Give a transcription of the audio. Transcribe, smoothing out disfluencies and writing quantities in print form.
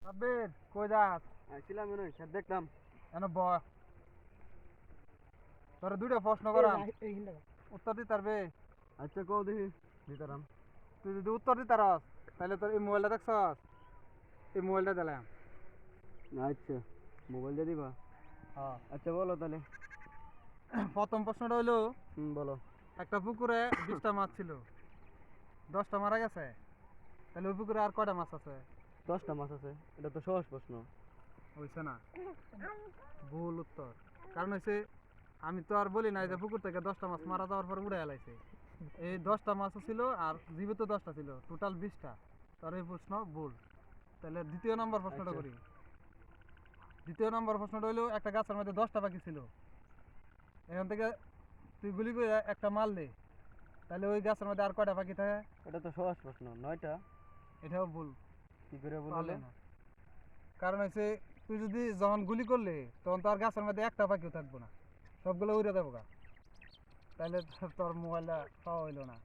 আবির কই যাস? আইছিলাম নই স্যার দেখলাম। এনে বয়। তোর দুইটা প্রশ্ন করাম, উত্তর দিতে পারবে? আচ্ছা কও দেখি দিতারাম। তুই যদি উত্তর দিতে পারস তাহলে তোর এই মোবাইলটা দেখছস, এই মোবাইলটা দিলাম। আচ্ছা মোবাইল দিয়ে দিবা? হ্যাঁ। আচ্ছা বলো তাহলে। প্রথম প্রশ্নটা হইলো, বলো। একটা পুকুরে 20টা মাছ ছিল, 10টা মারা গেছে, তাহলে ওই পুকুরে আর কয়টা মাছ আছে? 10টা মাছ আছে, এটা তো সহজ প্রশ্ন। হইছে না? ভুল উত্তর। কারণ হইছে আমি তো আর বলি নাই যে পুকুর থেকে 10টা মাছ মারা যাওয়ার পর উড়ে এলাইছে। এই 10টা মাছও ছিল আর জীবিত 10টা ছিল, টোটাল 20টা। তার এই প্রশ্ন ভুল। তাহলে দ্বিতীয় নম্বর প্রশ্নটা আচ্ছা। করি। দ্বিতীয় নম্বর প্রশ্নটা হইলো, একটা গাছের মধ্যে 10টা পাখি ছিল, এখান থেকে তুই গুলি করে একটা মারলে, তাহলে ওই গাছের মধ্যে আর কয়টা পাখি থাকে? এটা তো সহজ প্রশ্ন, 9টা। এটাও ভুল। কি করে পারলে বললে? না। কারণ হচ্ছে তুই যদি যখন গুলি করলে তখন তো আর গাছের মধ্যে একটা পাখিও থাকবো না, সবগুলো উড়ে যাবো গা, তাহলে তোর মোবাইলটা পাওয়া হইলো না।